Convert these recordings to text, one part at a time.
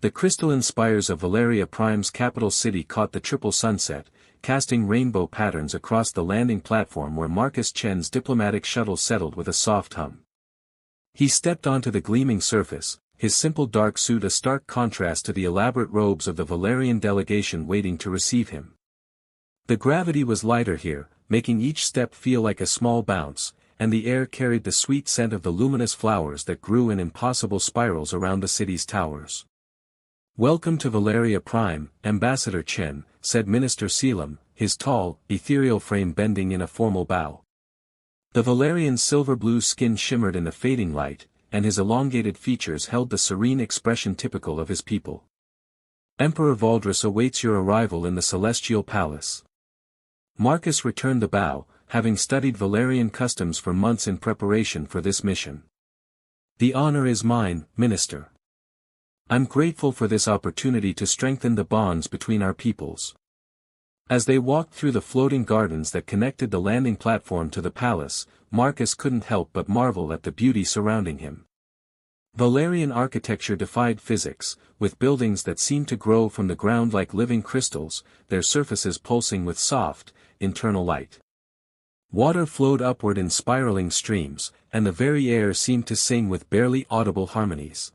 The crystalline spires of Valeria Prime's capital city caught the triple sunset, casting rainbow patterns across the landing platform where Marcus Chen's diplomatic shuttle settled with a soft hum. He stepped onto the gleaming surface, his simple dark suit a stark contrast to the elaborate robes of the Valerian delegation waiting to receive him. The gravity was lighter here, making each step feel like a small bounce, and the air carried the sweet scent of the luminous flowers that grew in impossible spirals around the city's towers. "Welcome to Valeria Prime, Ambassador Chen," said Minister Selim, his tall, ethereal frame bending in a formal bow. The Valerian's silver-blue skin shimmered in the fading light, and his elongated features held the serene expression typical of his people. "Emperor Valdris awaits your arrival in the Celestial Palace." Marcus returned the bow, having studied Valerian customs for months in preparation for this mission. "The honor is mine, Minister. I'm grateful for this opportunity to strengthen the bonds between our peoples." As they walked through the floating gardens that connected the landing platform to the palace, Marcus couldn't help but marvel at the beauty surrounding him. Valerian architecture defied physics, with buildings that seemed to grow from the ground like living crystals, their surfaces pulsing with soft, internal light. Water flowed upward in spiraling streams, and the very air seemed to sing with barely audible harmonies.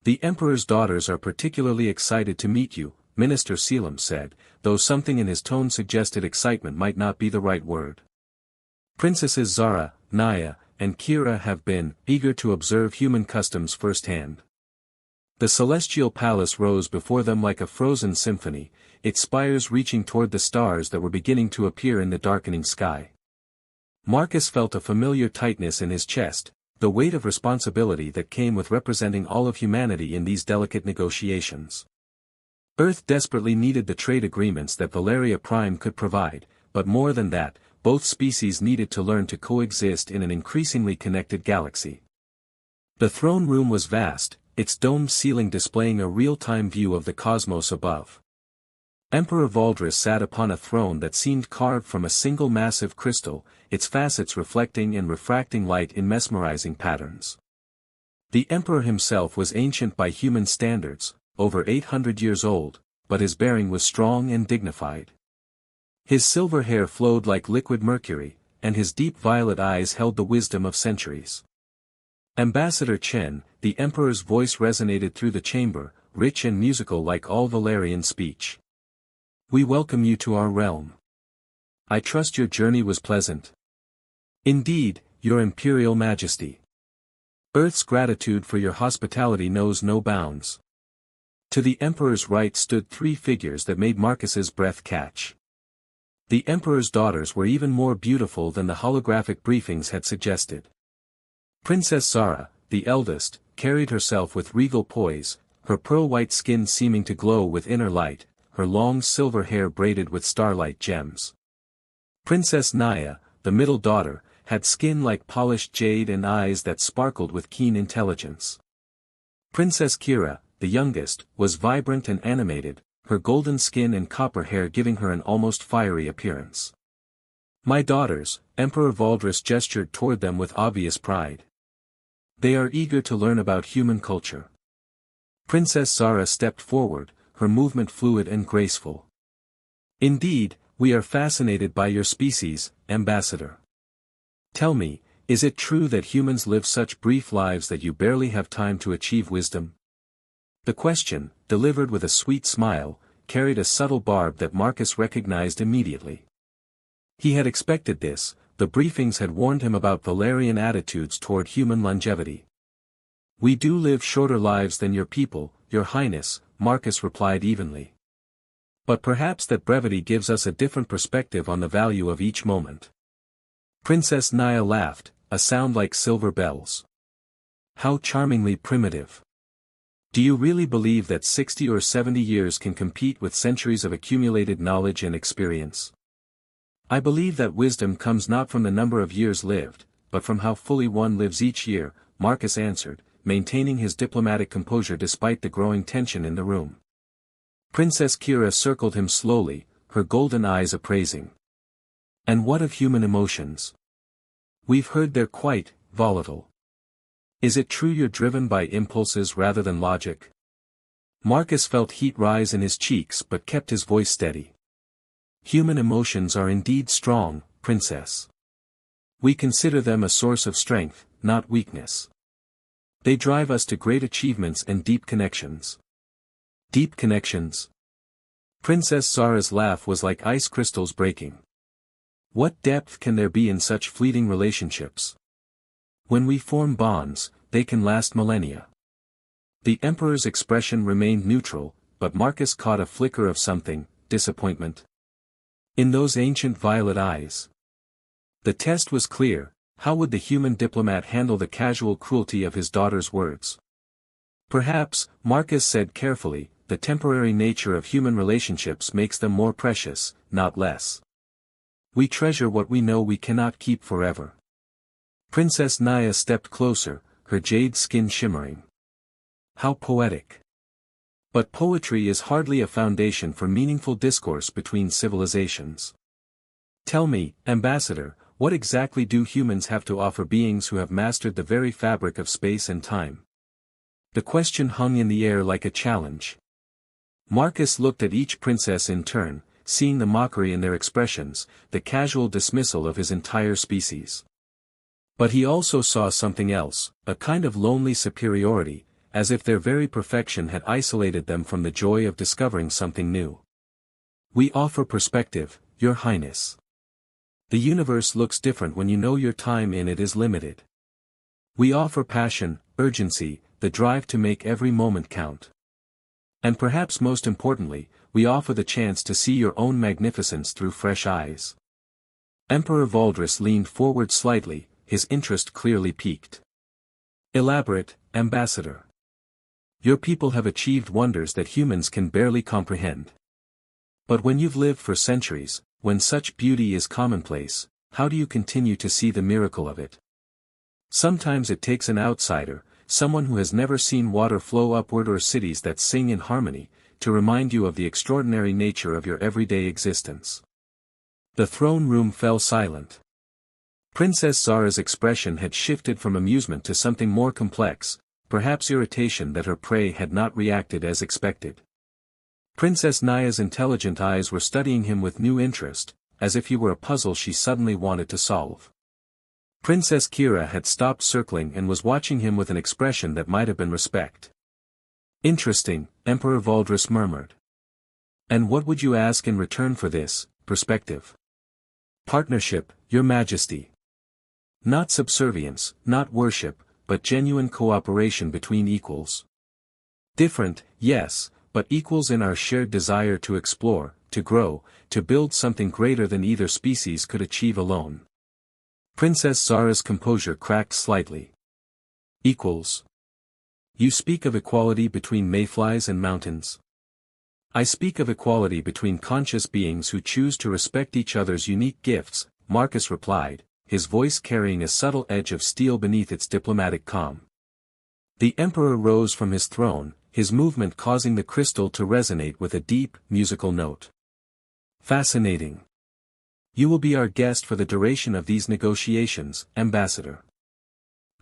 "The Emperor's daughters are particularly excited to meet you," Minister Selim said, though something in his tone suggested excitement might not be the right word. "Princesses Zara, Naya, and Kira have been eager to observe human customs firsthand." The celestial palace rose before them like a frozen symphony, its spires reaching toward the stars that were beginning to appear in the darkening sky. Marcus felt a familiar tightness in his chest, the weight of responsibility that came with representing all of humanity in these delicate negotiations. Earth desperately needed the trade agreements that Valeria Prime could provide, but more than that, both species needed to learn to coexist in an increasingly connected galaxy. The throne room was vast, its domed ceiling displaying a real-time view of the cosmos above. Emperor Valdris sat upon a throne that seemed carved from a single massive crystal, its facets reflecting and refracting light in mesmerizing patterns. The emperor himself was ancient by human standards, over 800 years old, but his bearing was strong and dignified. His silver hair flowed like liquid mercury, and his deep violet eyes held the wisdom of centuries. "Ambassador Chen," the emperor's voice resonated through the chamber, rich and musical like all Valerian speech. "We welcome you to our realm. I trust your journey was pleasant." "Indeed, your Imperial Majesty. Earth's gratitude for your hospitality knows no bounds." To the emperor's right stood three figures that made Marcus's breath catch. The emperor's daughters were even more beautiful than the holographic briefings had suggested. Princess Zara, the eldest, carried herself with regal poise, her pearl-white skin seeming to glow with inner light, her long silver hair braided with starlight gems. Princess Naya, the middle daughter, had skin like polished jade and eyes that sparkled with keen intelligence. Princess Kira, the youngest, was vibrant and animated, her golden skin and copper hair giving her an almost fiery appearance. "My daughters," Emperor Valdris gestured toward them with obvious pride. "They are eager to learn about human culture." Princess Zara stepped forward, her movement fluid and graceful. "Indeed, we are fascinated by your species, Ambassador. Tell me, is it true that humans live such brief lives that you barely have time to achieve wisdom?" The question, delivered with a sweet smile, carried a subtle barb that Marcus recognized immediately. He had expected this, the briefings had warned him about Valerian attitudes toward human longevity. "We do live shorter lives than your people, your highness," Marcus replied evenly. "But perhaps that brevity gives us a different perspective on the value of each moment." Princess Naya laughed, a sound like silver bells. "How charmingly primitive. Do you really believe that 60 or 70 years can compete with centuries of accumulated knowledge and experience?" "I believe that wisdom comes not from the number of years lived, but from how fully one lives each year," Marcus answered, maintaining his diplomatic composure despite the growing tension in the room. Princess Kira circled him slowly, her golden eyes appraising. "And what of human emotions? We've heard they're quite volatile. Is it true you're driven by impulses rather than logic?" Marcus felt heat rise in his cheeks but kept his voice steady. Human emotions are indeed strong, Princess. We consider them a source of strength, not weakness. They drive us to great achievements and deep connections. Deep connections? Princess Zara's laugh was like ice crystals breaking. What depth can there be in such fleeting relationships? When we form bonds, they can last millennia. The Emperor's expression remained neutral, but Marcus caught a flicker of something, disappointment, in those ancient violet eyes. The test was clear: how would the human diplomat handle the casual cruelty of his daughter's words? Perhaps, Marcus said carefully, the temporary nature of human relationships makes them more precious, not less. We treasure what we know we cannot keep forever. Princess Naya stepped closer, her jade skin shimmering. How poetic. But poetry is hardly a foundation for meaningful discourse between civilizations. Tell me, Ambassador, what exactly do humans have to offer beings who have mastered the very fabric of space and time? The question hung in the air like a challenge. Marcus looked at each princess in turn, seeing the mockery in their expressions, the casual dismissal of his entire species. But he also saw something else, a kind of lonely superiority, as if their very perfection had isolated them from the joy of discovering something new. We offer perspective, Your Highness. The universe looks different when you know your time in it is limited. We offer passion, urgency, the drive to make every moment count. And perhaps most importantly, we offer the chance to see your own magnificence through fresh eyes. Emperor Valdris leaned forward slightly, his interest clearly piqued. Elaborate, Ambassador. Your people have achieved wonders that humans can barely comprehend. But when you've lived for centuries, when such beauty is commonplace, how do you continue to see the miracle of it? Sometimes it takes an outsider, someone who has never seen water flow upward or cities that sing in harmony, to remind you of the extraordinary nature of your everyday existence. The throne room fell silent. Princess Zara's expression had shifted from amusement to something more complex, perhaps irritation that her prey had not reacted as expected. Princess Naya's intelligent eyes were studying him with new interest, as if he were a puzzle she suddenly wanted to solve. Princess Kira had stopped circling and was watching him with an expression that might have been respect. Interesting, Emperor Valdris murmured. And what would you ask in return for this, perspective? Partnership, Your Majesty. Not subservience, not worship, but genuine cooperation between equals. Different, yes, but equals in our shared desire to explore, to grow, to build something greater than either species could achieve alone. Princess Zara's composure cracked slightly. Equals. You speak of equality between mayflies and mountains. I speak of equality between conscious beings who choose to respect each other's unique gifts, Marcus replied, his voice carrying a subtle edge of steel beneath its diplomatic calm. The Emperor rose from his throne, his movement causing the crystal to resonate with a deep, musical note. Fascinating. You will be our guest for the duration of these negotiations, Ambassador.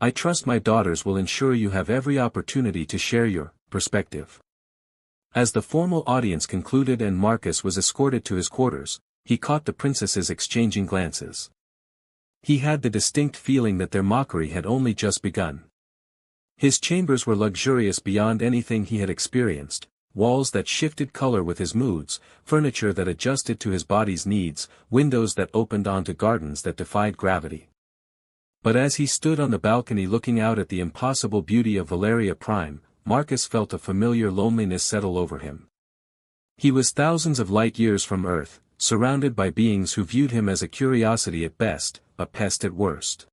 I trust my daughters will ensure you have every opportunity to share your perspective. As the formal audience concluded and Marcus was escorted to his quarters, he caught the princesses exchanging glances. He had the distinct feeling that their mockery had only just begun. His chambers were luxurious beyond anything he had experienced, walls that shifted color with his moods, furniture that adjusted to his body's needs, windows that opened onto gardens that defied gravity. But as he stood on the balcony looking out at the impossible beauty of Valeria Prime, Marcus felt a familiar loneliness settle over him. He was thousands of light years from Earth, surrounded by beings who viewed him as a curiosity at best, a pest at worst.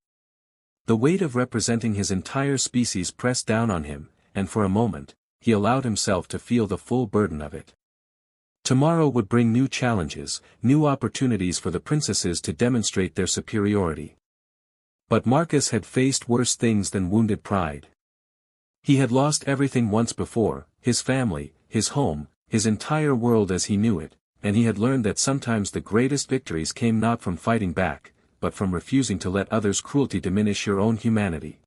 The weight of representing his entire species pressed down on him, and for a moment, he allowed himself to feel the full burden of it. Tomorrow would bring new challenges, new opportunities for the princesses to demonstrate their superiority. But Marcus had faced worse things than wounded pride. He had lost everything once before, his family, his home, his entire world as he knew it, and he had learned that sometimes the greatest victories came not from fighting back, but from refusing to let others' cruelty diminish your own humanity.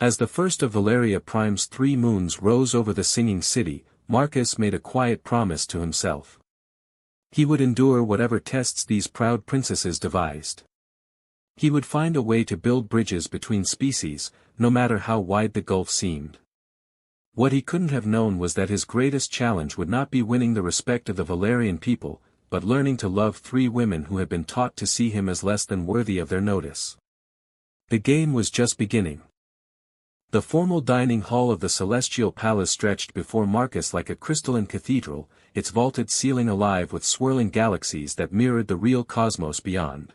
As the first of Valeria Prime's 3 moons rose over the singing city, Marcus made a quiet promise to himself. He would endure whatever tests these proud princesses devised. He would find a way to build bridges between species, no matter how wide the gulf seemed. What he couldn't have known was that his greatest challenge would not be winning the respect of the Valerian people, but learning to love 3 women who had been taught to see him as less than worthy of their notice. The game was just beginning. The formal dining hall of the Celestial Palace stretched before Marcus like a crystalline cathedral, its vaulted ceiling alive with swirling galaxies that mirrored the real cosmos beyond.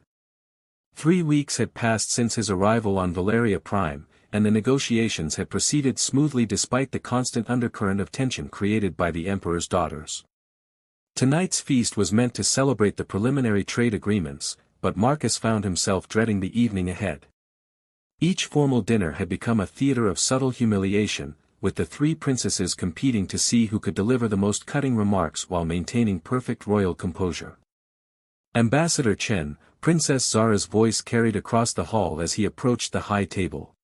3 weeks had passed since his arrival on Valeria Prime, and the negotiations had proceeded smoothly despite the constant undercurrent of tension created by the Emperor's daughters. Tonight's feast was meant to celebrate the preliminary trade agreements, but Marcus found himself dreading the evening ahead. Each formal dinner had become a theater of subtle humiliation, with the 3 princesses competing to see who could deliver the most cutting remarks while maintaining perfect royal composure. Ambassador Chen, Princess Zara's voice carried across the hall as he approached the high table.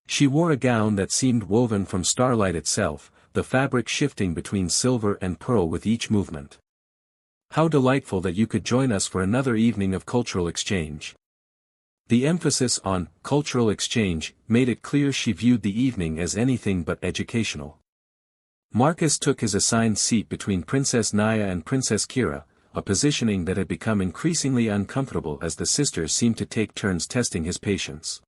She wore a gown that seemed woven from starlight itself, the fabric shifting between silver and pearl with each movement. How delightful that you could join us for another evening of cultural exchange. The emphasis on cultural exchange made it clear she viewed the evening as anything but educational. Marcus took his assigned seat between Princess Naya and Princess Kira, a positioning that had become increasingly uncomfortable as the sisters seemed to take turns testing his patience.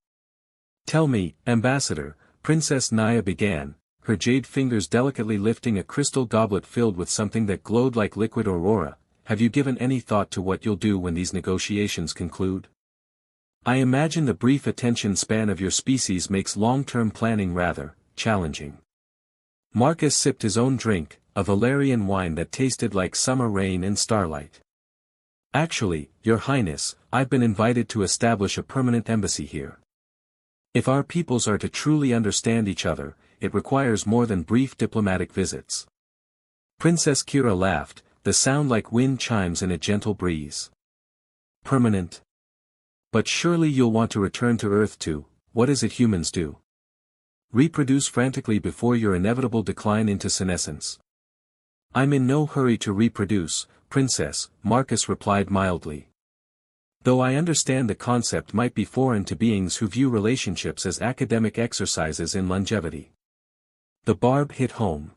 "Tell me, Ambassador," Princess Naya began, her jade fingers delicately lifting a crystal goblet filled with something that glowed like liquid aurora, "have you given any thought to what you'll do when these negotiations conclude? I imagine the brief attention span of your species makes long-term planning rather challenging." Marcus sipped his own drink, a Valerian wine that tasted like summer rain and starlight. "Actually, Your Highness, I've been invited to establish a permanent embassy here. If our peoples are to truly understand each other, it requires more than brief diplomatic visits." Princess Kira laughed, the sound like wind chimes in a gentle breeze. "Permanent? But surely you'll want to return to Earth too. What is it humans do? Reproduce frantically before your inevitable decline into senescence." "I'm in no hurry to reproduce, Princess," Marcus replied mildly. "Though I understand the concept might be foreign to beings who view relationships as academic exercises in longevity." The barb hit home.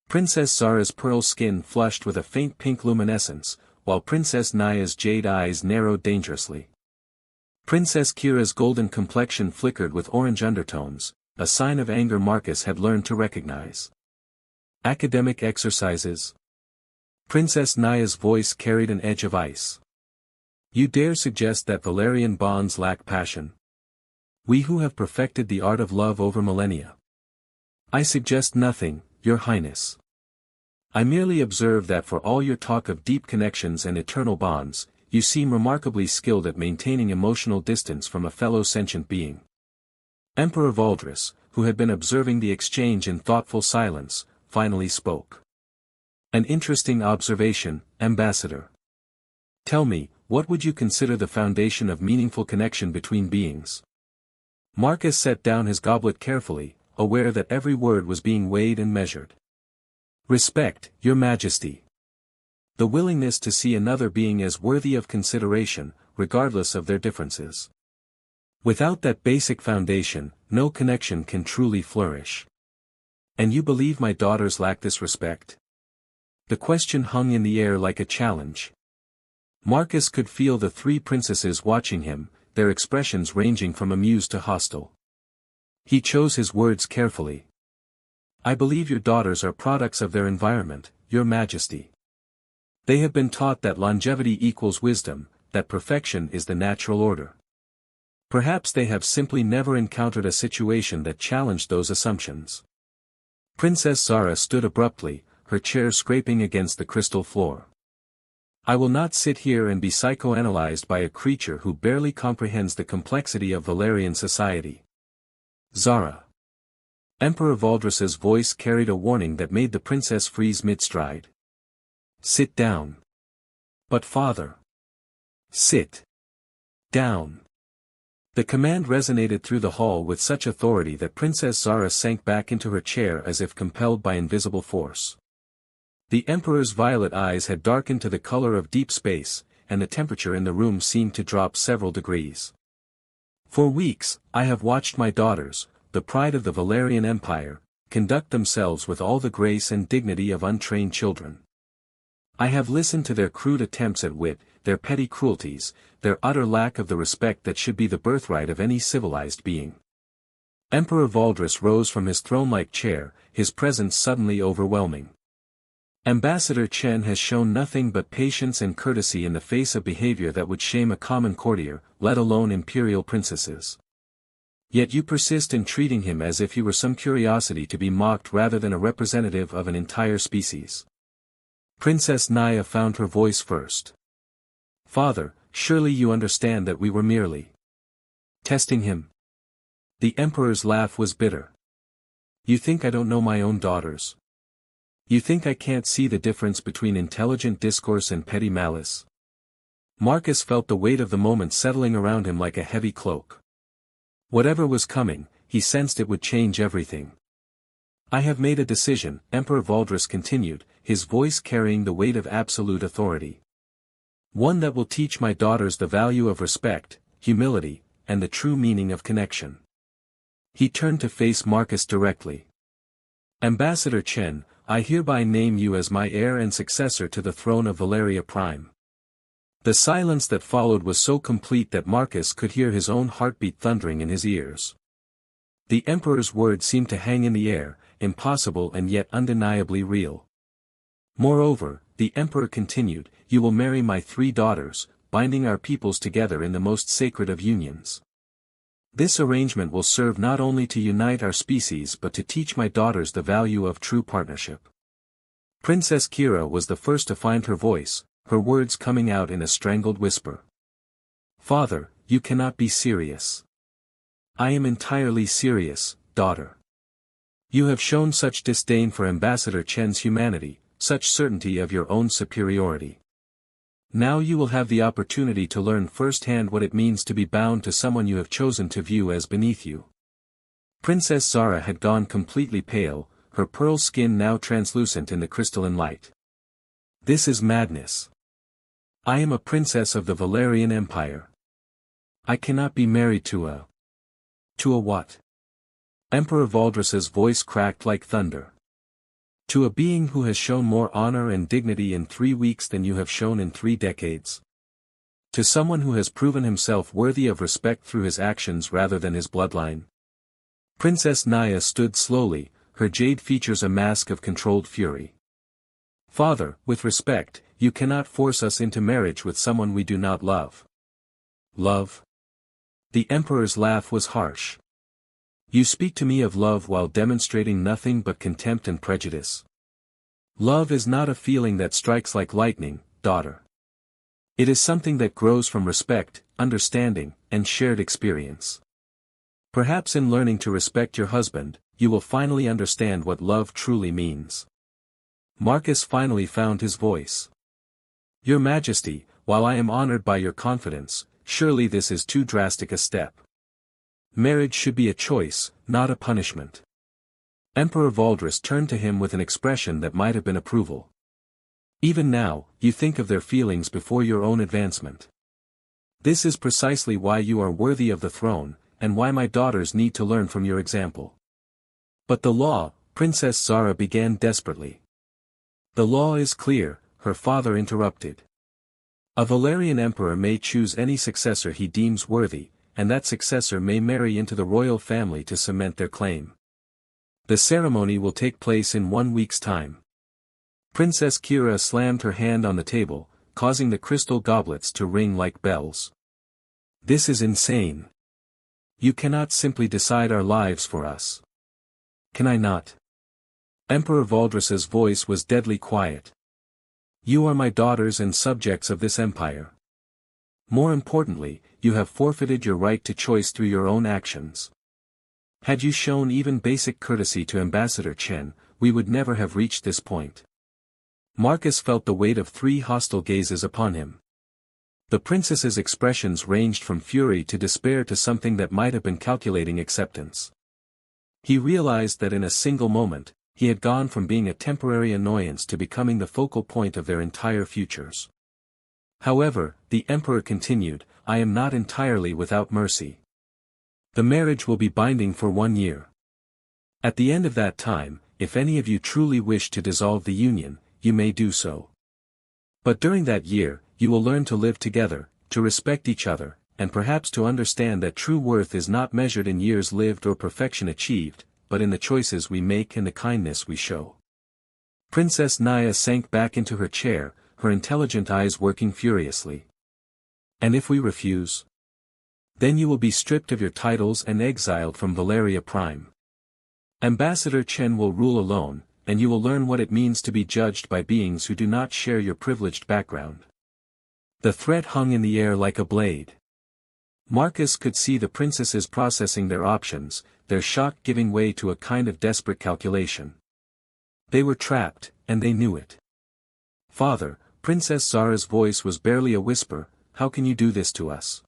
Princess Zara's pearl skin flushed with a faint pink luminescence, while Princess Naya's jade eyes narrowed dangerously. Princess Kira's golden complexion flickered with orange undertones, a sign of anger Marcus had learned to recognize. "Academic exercises?" Princess Naya's voice carried an edge of ice. "You dare suggest that Valerian bonds lack passion? We who have perfected the art of love over millennia." "I suggest nothing, Your Highness. I merely observe that for all your talk of deep connections and eternal bonds, you seem remarkably skilled at maintaining emotional distance from a fellow sentient being." Emperor Valdris, who had been observing the exchange in thoughtful silence, finally spoke. "An interesting observation, Ambassador. Tell me, what would you consider the foundation of meaningful connection between beings?" Marcus set down his goblet carefully, aware that every word was being weighed and measured. "Respect, Your Majesty. The willingness to see another being as worthy of consideration, regardless of their differences. Without that basic foundation, no connection can truly flourish." "And you believe my daughters lack this respect?" The question hung in the air like a challenge. Marcus could feel the 3 princesses watching him, their expressions ranging from amused to hostile. He chose his words carefully. "I believe your daughters are products of their environment, Your Majesty. They have been taught that longevity equals wisdom, that perfection is the natural order. Perhaps they have simply never encountered a situation that challenged those assumptions." Princess Zara stood abruptly, her chair scraping against the crystal floor. "I will not sit here and be psychoanalyzed by a creature who barely comprehends the complexity of Valerian society." "Zara." Emperor Valdris's voice carried a warning that made the princess freeze mid-stride. "Sit down." "But father." "Sit down." The command resonated through the hall with such authority that Princess Zara sank back into her chair as if compelled by invisible force. The Emperor's violet eyes had darkened to the color of deep space, and the temperature in the room seemed to drop several degrees. For weeks, I have watched my daughters, the pride of the Valerian Empire, conduct themselves with all the grace and dignity of untrained children. I have listened to their crude attempts at wit, their petty cruelties, their utter lack of the respect that should be the birthright of any civilized being. Emperor Valdris rose from his throne-like chair, his presence suddenly overwhelming. Ambassador Chen has shown nothing but patience and courtesy in the face of behavior that would shame a common courtier, let alone imperial princesses. Yet you persist in treating him as if he were some curiosity to be mocked rather than a representative of an entire species. Princess Naya found her voice first. Father, surely you understand that we were merely testing him. The Emperor's laugh was bitter. You think I don't know my own daughters? You think I can't see the difference between intelligent discourse and petty malice? Marcus felt the weight of the moment settling around him like a heavy cloak. Whatever was coming, he sensed it would change everything. I have made a decision, Emperor Valdris continued, his voice carrying the weight of absolute authority. One that will teach my daughters the value of respect, humility, and the true meaning of connection. He turned to face Marcus directly. Ambassador Chen, I hereby name you as my heir and successor to the throne of Valeria Prime. The silence that followed was so complete that Marcus could hear his own heartbeat thundering in his ears. The Emperor's words seemed to hang in the air, impossible and yet undeniably real. Moreover, the Emperor continued, you will marry my 3 daughters, binding our peoples together in the most sacred of unions. This arrangement will serve not only to unite our species but to teach my daughters the value of true partnership. Princess Kira was the first to find her voice, her words coming out in a strangled whisper. Father, you cannot be serious. I am entirely serious, daughter. You have shown such disdain for Ambassador Chen's humanity, such certainty of your own superiority. Now you will have the opportunity to learn firsthand what it means to be bound to someone you have chosen to view as beneath you. Princess Zara had gone completely pale, her pearl skin now translucent in the crystalline light. This is madness. I am a princess of the Valerian Empire. I cannot be married to a what? Emperor Valdris's voice cracked like thunder. To a being who has shown more honor and dignity in 3 weeks than you have shown in 3 decades. To someone who has proven himself worthy of respect through his actions rather than his bloodline. Princess Naya stood slowly, her jade features a mask of controlled fury. Father, with respect, you cannot force us into marriage with someone we do not love. Love? The Emperor's laugh was harsh. You speak to me of love while demonstrating nothing but contempt and prejudice. Love is not a feeling that strikes like lightning, daughter. It is something that grows from respect, understanding, and shared experience. Perhaps in learning to respect your husband, you will finally understand what love truly means. Marcus finally found his voice. Your Majesty, while I am honored by your confidence, surely this is too drastic a step. Marriage should be a choice, not a punishment. Emperor Valdris turned to him with an expression that might have been approval. Even now, you think of their feelings before your own advancement. This is precisely why you are worthy of the throne, and why my daughters need to learn from your example. But the law, Princess Zara began desperately. The law is clear, her father interrupted. A Valerian emperor may choose any successor he deems worthy, and that successor may marry into the royal family to cement their claim. The ceremony will take place in 1 week's time. Princess Kira slammed her hand on the table, causing the crystal goblets to ring like bells. This is insane. You cannot simply decide our lives for us. Can I not? Emperor Valdris's voice was deadly quiet. You are my daughters and subjects of this empire. More importantly, you have forfeited your right to choice through your own actions. Had you shown even basic courtesy to Ambassador Chen, we would never have reached this point. Marcus felt the weight of 3 hostile gazes upon him. The princess's expressions ranged from fury to despair to something that might have been calculating acceptance. He realized that in a single moment, he had gone from being a temporary annoyance to becoming the focal point of their entire futures. However, the emperor continued, I am not entirely without mercy. The marriage will be binding for 1 year. At the end of that time, if any of you truly wish to dissolve the union, you may do so. But during that year, you will learn to live together, to respect each other, and perhaps to understand that true worth is not measured in years lived or perfection achieved, but in the choices we make and the kindness we show. Princess Naya sank back into her chair, her intelligent eyes working furiously. And if we refuse? Then you will be stripped of your titles and exiled from Valeria Prime. Ambassador Chen will rule alone, and you will learn what it means to be judged by beings who do not share your privileged background. The threat hung in the air like a blade. Marcus could see the princesses processing their options, their shock giving way to a kind of desperate calculation. They were trapped, and they knew it. Father, Princess Zara's voice was barely a whisper, how can you do this to us?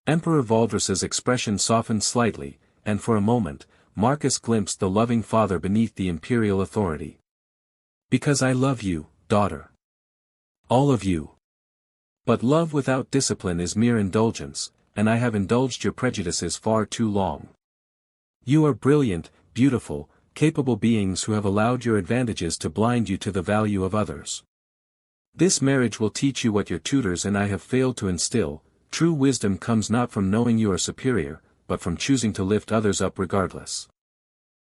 Emperor Valdris's expression softened slightly, and for a moment, Marcus glimpsed the loving father beneath the imperial authority. Because I love you, daughter. All of you. But love without discipline is mere indulgence, and I have indulged your prejudices far too long. You are brilliant, beautiful, capable beings who have allowed your advantages to blind you to the value of others. This marriage will teach you what your tutors and I have failed to instill. True wisdom comes not from knowing you are superior, but from choosing to lift others up regardless.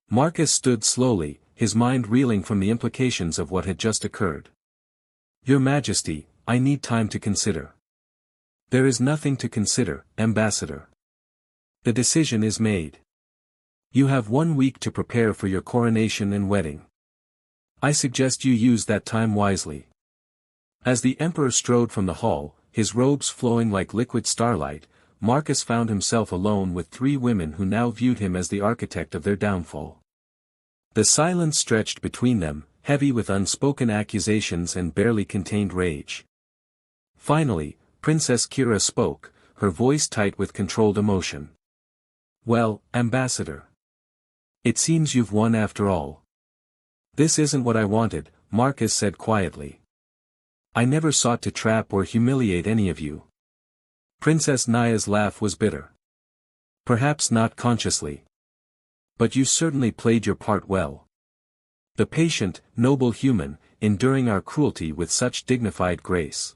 Marcus stood slowly, his mind reeling from the implications of what had just occurred. Your Majesty, I need time to consider. There is nothing to consider, Ambassador. The decision is made. You have 1 week to prepare for your coronation and wedding. I suggest you use that time wisely. As the Emperor strode from the hall, his robes flowing like liquid starlight, Marcus found himself alone with 3 women who now viewed him as the architect of their downfall. The silence stretched between them, heavy with unspoken accusations and barely contained rage. Finally, Princess Kira spoke, her voice tight with controlled emotion. Well, Ambassador. It seems you've won after all. This isn't what I wanted, Marcus said quietly. I never sought to trap or humiliate any of you. Princess Naya's laugh was bitter. Perhaps not consciously. But you certainly played your part well. The patient, noble human, enduring our cruelty with such dignified grace.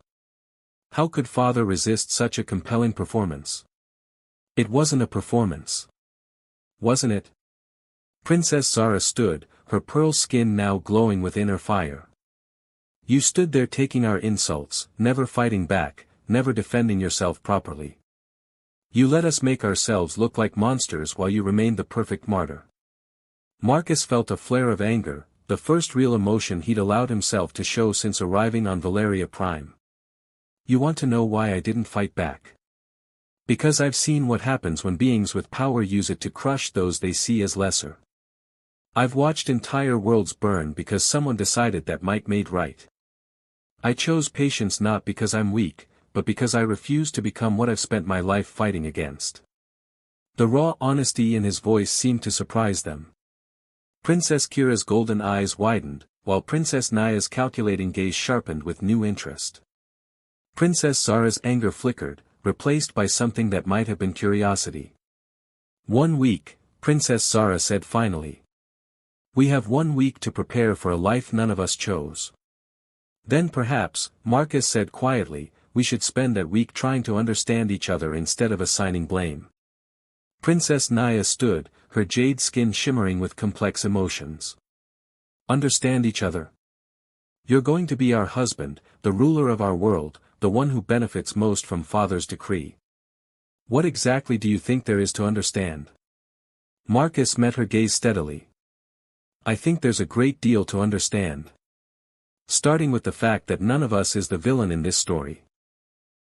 How could father resist such a compelling performance? It wasn't a performance. Wasn't it? Princess Zara stood, her pearl skin now glowing with inner fire. You stood there taking our insults, never fighting back, never defending yourself properly. You let us make ourselves look like monsters while you remained the perfect martyr. Marcus felt a flare of anger, the first real emotion he'd allowed himself to show since arriving on Valeria Prime. You want to know why I didn't fight back? Because I've seen what happens when beings with power use it to crush those they see as lesser. I've watched entire worlds burn because someone decided that might made right. I chose patience not because I'm weak, but because I refuse to become what I've spent my life fighting against. The raw honesty in his voice seemed to surprise them. Princess Kira's golden eyes widened, while Princess Naya's calculating gaze sharpened with new interest. Princess Zara's anger flickered, replaced by something that might have been curiosity. 1 week, Princess Zara said finally. We have 1 week to prepare for a life none of us chose. Then perhaps, Marcus said quietly, we should spend that week trying to understand each other instead of assigning blame. Princess Naya stood, her jade skin shimmering with complex emotions. Understand each other? You're going to be our husband, the ruler of our world, the one who benefits most from Father's decree. What exactly do you think there is to understand? Marcus met her gaze steadily. I think there's a great deal to understand. Starting with the fact that none of us is the villain in this story.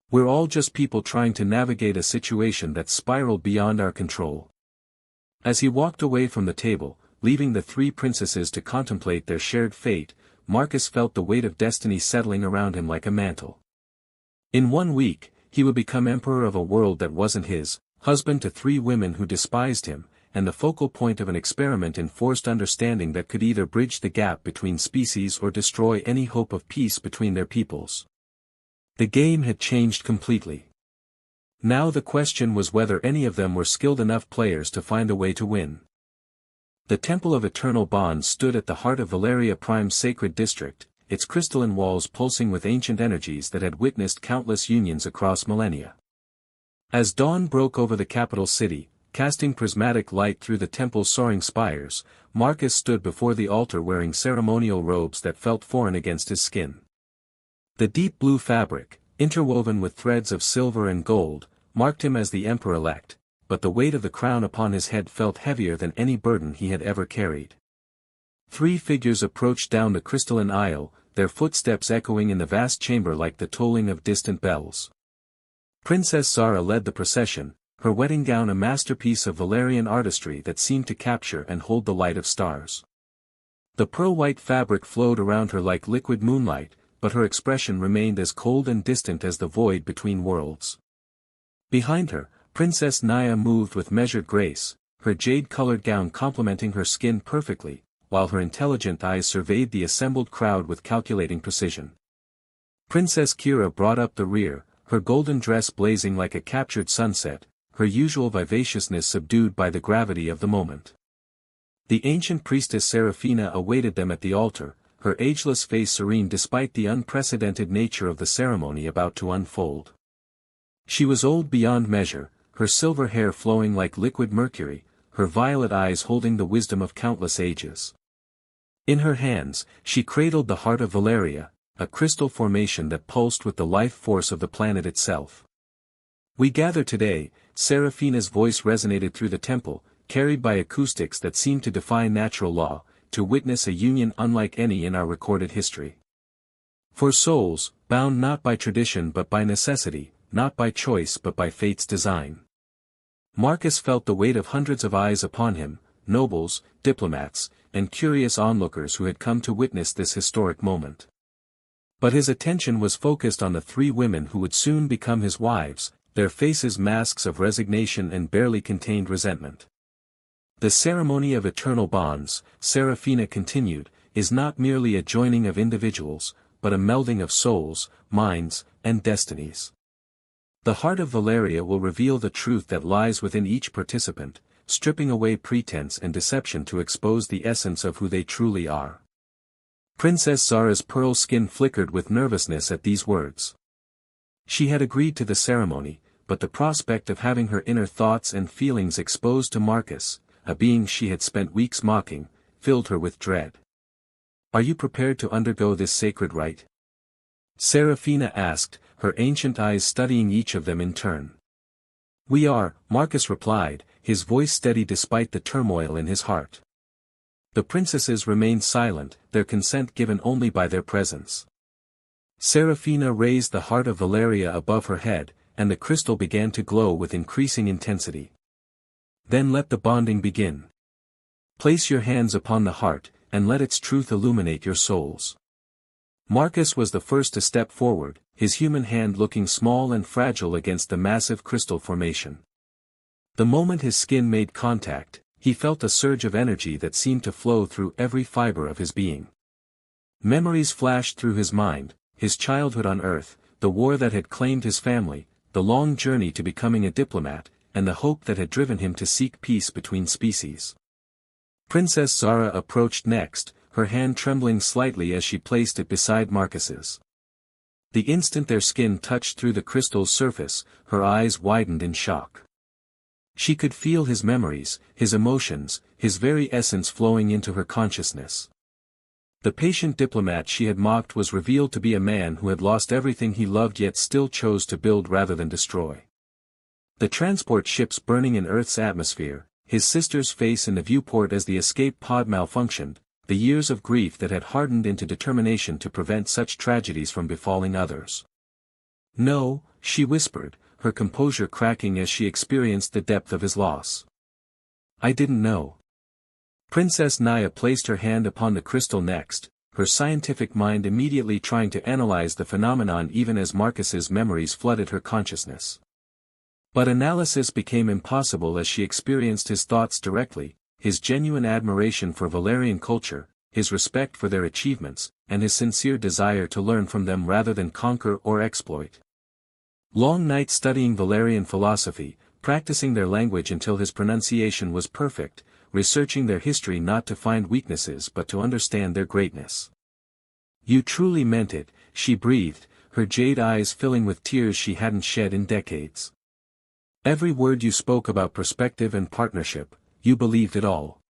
We're all just people trying to navigate a situation that spiraled beyond our control. As he walked away from the table, leaving the 3 princesses to contemplate their shared fate, Marcus felt the weight of destiny settling around him like a mantle. In 1 week, he would become emperor of a world that wasn't his, husband to 3 women who despised him, and the focal point of an experiment in forced understanding that could either bridge the gap between species or destroy any hope of peace between their peoples. The game had changed completely. Now the question was whether any of them were skilled enough players to find a way to win. The Temple of Eternal Bonds stood at the heart of Valeria Prime's sacred district, its crystalline walls pulsing with ancient energies that had witnessed countless unions across millennia. As dawn broke over the capital city, casting prismatic light through the temple's soaring spires, Marcus stood before the altar wearing ceremonial robes that felt foreign against his skin. The deep blue fabric, interwoven with threads of silver and gold, marked him as the emperor-elect, but the weight of the crown upon his head felt heavier than any burden he had ever carried. 3 figures approached down the crystalline aisle, their footsteps echoing in the vast chamber like the tolling of distant bells. Princess Zara led the procession, her wedding gown a masterpiece of Valerian artistry that seemed to capture and hold the light of stars. The pearl-white fabric flowed around her like liquid moonlight, but her expression remained as cold and distant as the void between worlds. Behind her, Princess Naya moved with measured grace, her jade-colored gown complementing her skin perfectly, while her intelligent eyes surveyed the assembled crowd with calculating precision. Princess Kira brought up the rear, her golden dress blazing like a captured sunset, her usual vivaciousness subdued by the gravity of the moment. The ancient priestess Seraphina awaited them at the altar, her ageless face serene despite the unprecedented nature of the ceremony about to unfold. She was old beyond measure, her silver hair flowing like liquid mercury, her violet eyes holding the wisdom of countless ages. In her hands, she cradled the heart of Valeria, a crystal formation that pulsed with the life force of the planet itself. "We gather today," Seraphina's voice resonated through the temple, carried by acoustics that seemed to defy natural law, to witness a union unlike any in our recorded history. For souls, bound not by tradition but by necessity, not by choice but by fate's design. Marcus felt the weight of hundreds of eyes upon him, nobles, diplomats, and curious onlookers who had come to witness this historic moment. But his attention was focused on the 3 women who would soon become his wives, their faces masks of resignation and barely contained resentment. "The ceremony of eternal bonds," Seraphina continued, "is not merely a joining of individuals, but a melding of souls, minds, and destinies. The heart of Valeria will reveal the truth that lies within each participant, stripping away pretense and deception to expose the essence of who they truly are." Princess Zara's pearl skin flickered with nervousness at these words. She had agreed to the ceremony, but the prospect of having her inner thoughts and feelings exposed to Marcus, a being she had spent weeks mocking, filled her with dread. "Are you prepared to undergo this sacred rite?" Seraphina asked, her ancient eyes studying each of them in turn. "We are," Marcus replied, his voice steady despite the turmoil in his heart. The princesses remained silent, their consent given only by their presence. Seraphina raised the heart of Valeria above her head, and the crystal began to glow with increasing intensity. "Then let the bonding begin. Place your hands upon the heart, and let its truth illuminate your souls." Marcus was the first to step forward, his human hand looking small and fragile against the massive crystal formation. The moment his skin made contact, he felt a surge of energy that seemed to flow through every fiber of his being. Memories flashed through his mind, his childhood on Earth, the war that had claimed his family, the long journey to becoming a diplomat, and the hope that had driven him to seek peace between species. Princess Zara approached next, her hand trembling slightly as she placed it beside Marcus's. The instant their skin touched through the crystal's surface, her eyes widened in shock. She could feel his memories, his emotions, his very essence flowing into her consciousness. The patient diplomat she had mocked was revealed to be a man who had lost everything he loved yet still chose to build rather than destroy. The transport ships burning in Earth's atmosphere, his sister's face in the viewport as the escape pod malfunctioned, the years of grief that had hardened into determination to prevent such tragedies from befalling others. "No," she whispered, her composure cracking as she experienced the depth of his loss. "I didn't know." Princess Naya placed her hand upon the crystal next, her scientific mind immediately trying to analyze the phenomenon even as Marcus's memories flooded her consciousness. But analysis became impossible as she experienced his thoughts directly, his genuine admiration for Valerian culture, his respect for their achievements, and his sincere desire to learn from them rather than conquer or exploit. Long nights studying Valerian philosophy, practicing their language until his pronunciation was perfect, researching their history not to find weaknesses but to understand their greatness. "You truly meant it," she breathed, her jade eyes filling with tears she hadn't shed in decades. "Every word you spoke about perspective and partnership, you believed it all."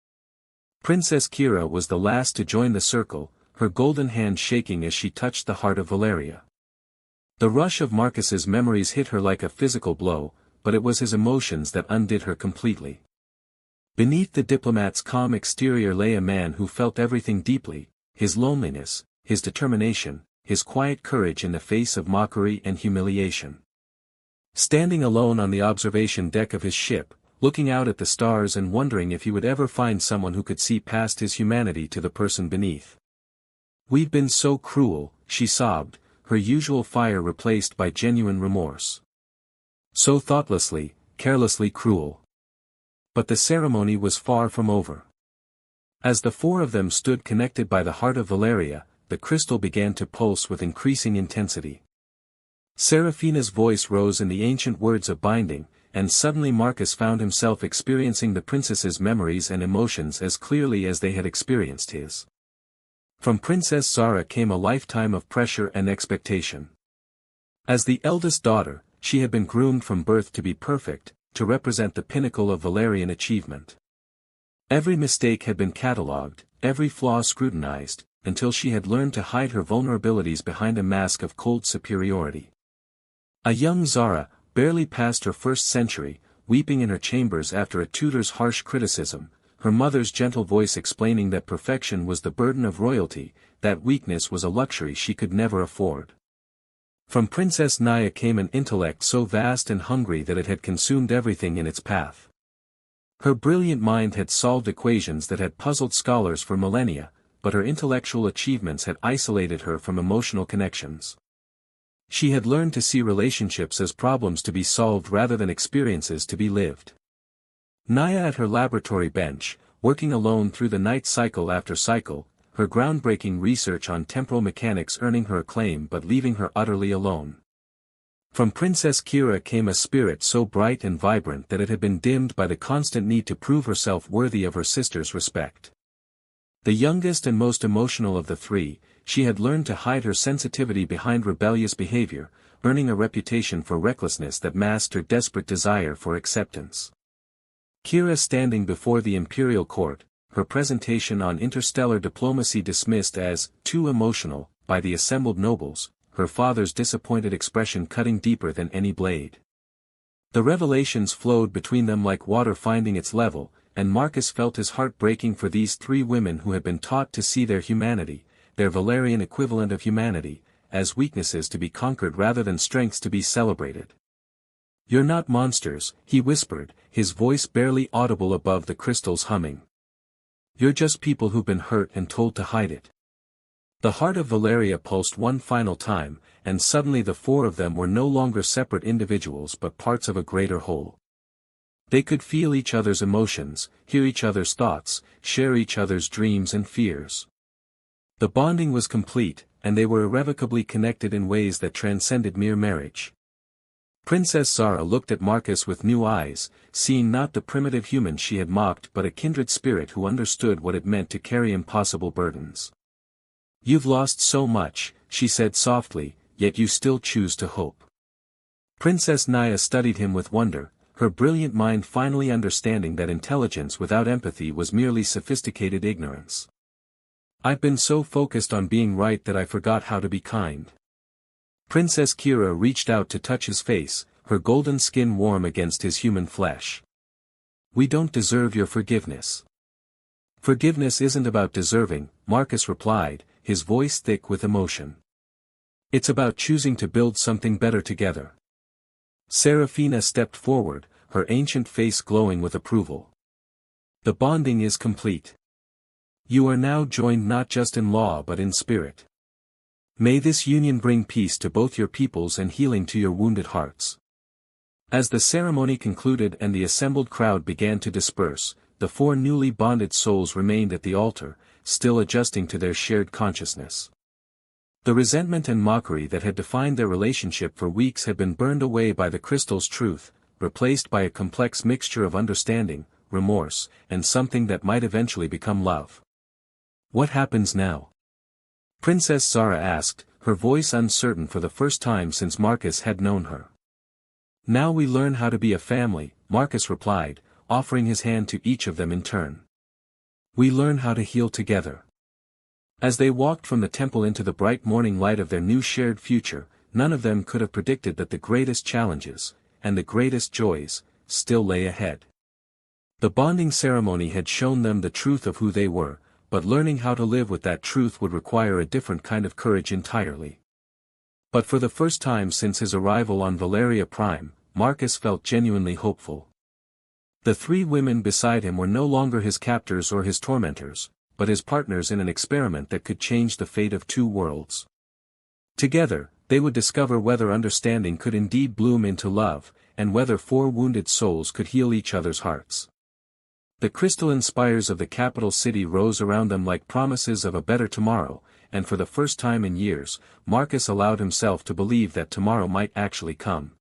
Princess Kira was the last to join the circle, her golden hand shaking as she touched the heart of Valeria. The rush of Marcus's memories hit her like a physical blow, but it was his emotions that undid her completely. Beneath the diplomat's calm exterior lay a man who felt everything deeply, his loneliness, his determination, his quiet courage in the face of mockery and humiliation. Standing alone on the observation deck of his ship, looking out at the stars and wondering if he would ever find someone who could see past his humanity to the person beneath. "We've been so cruel," she sobbed, her usual fire replaced by genuine remorse. "So thoughtlessly, carelessly cruel." But the ceremony was far from over. As the four of them stood connected by the heart of Valeria, the crystal began to pulse with increasing intensity. Seraphina's voice rose in the ancient words of binding, and suddenly Marcus found himself experiencing the princess's memories and emotions as clearly as they had experienced his. From Princess Zara came a lifetime of pressure and expectation. As the eldest daughter, she had been groomed from birth to be perfect, to represent the pinnacle of Valerian achievement. Every mistake had been catalogued, every flaw scrutinized, until she had learned to hide her vulnerabilities behind a mask of cold superiority. A young Zara, barely past her first century, weeping in her chambers after a tutor's harsh criticism, her mother's gentle voice explaining that perfection was the burden of royalty, that weakness was a luxury she could never afford. From Princess Naya came an intellect so vast and hungry that it had consumed everything in its path. Her brilliant mind had solved equations that had puzzled scholars for millennia, but her intellectual achievements had isolated her from emotional connections. She had learned to see relationships as problems to be solved rather than experiences to be lived. Naya at her laboratory bench, working alone through the night cycle after cycle, her groundbreaking research on temporal mechanics earning her acclaim but leaving her utterly alone. From Princess Kira came a spirit so bright and vibrant that it had been dimmed by the constant need to prove herself worthy of her sister's respect. The youngest and most emotional of the three, she had learned to hide her sensitivity behind rebellious behavior, earning a reputation for recklessness that masked her desperate desire for acceptance. Kira standing before the imperial court, her presentation on interstellar diplomacy dismissed as too emotional by the assembled nobles, her father's disappointed expression cutting deeper than any blade. The revelations flowed between them like water finding its level, and Marcus felt his heart breaking for these three women who had been taught to see their humanity, their Valerian equivalent of humanity, as weaknesses to be conquered rather than strengths to be celebrated. "You're not monsters," he whispered, his voice barely audible above the crystal's humming. "You're just people who've been hurt and told to hide it." The heart of Valeria pulsed one final time, and suddenly the four of them were no longer separate individuals but parts of a greater whole. They could feel each other's emotions, hear each other's thoughts, share each other's dreams and fears. The bonding was complete, and they were irrevocably connected in ways that transcended mere marriage. Princess Zara looked at Marcus with new eyes, seeing not the primitive human she had mocked but a kindred spirit who understood what it meant to carry impossible burdens. "You've lost so much," she said softly, "yet you still choose to hope." Princess Naya studied him with wonder, her brilliant mind finally understanding that intelligence without empathy was merely sophisticated ignorance. "I've been so focused on being right that I forgot how to be kind." Princess Kira reached out to touch his face, her golden skin warm against his human flesh. "We don't deserve your forgiveness." "Forgiveness isn't about deserving," Marcus replied, his voice thick with emotion. "It's about choosing to build something better together." Seraphina stepped forward, her ancient face glowing with approval. "The bonding is complete." You are now joined not just in law but in spirit. May this union bring peace to both your peoples and healing to your wounded hearts. As the ceremony concluded and the assembled crowd began to disperse, the four newly bonded souls remained at the altar, still adjusting to their shared consciousness. The resentment and mockery that had defined their relationship for weeks had been burned away by the crystal's truth, replaced by a complex mixture of understanding, remorse, and something that might eventually become love. What happens now? Princess Zara asked, her voice uncertain for the first time since Marcus had known her. Now we learn how to be a family, Marcus replied, offering his hand to each of them in turn. We learn how to heal together. As they walked from the temple into the bright morning light of their new shared future, none of them could have predicted that the greatest challenges, and the greatest joys, still lay ahead. The bonding ceremony had shown them the truth of who they were, but learning how to live with that truth would require a different kind of courage entirely. But for the first time since his arrival on Valeria Prime, Marcus felt genuinely hopeful. The three women beside him were no longer his captors or his tormentors, but his partners in an experiment that could change the fate of two worlds. Together, they would discover whether understanding could indeed bloom into love, and whether four wounded souls could heal each other's hearts. The crystalline spires of the capital city rose around them like promises of a better tomorrow, and for the first time in years, Marcus allowed himself to believe that tomorrow might actually come.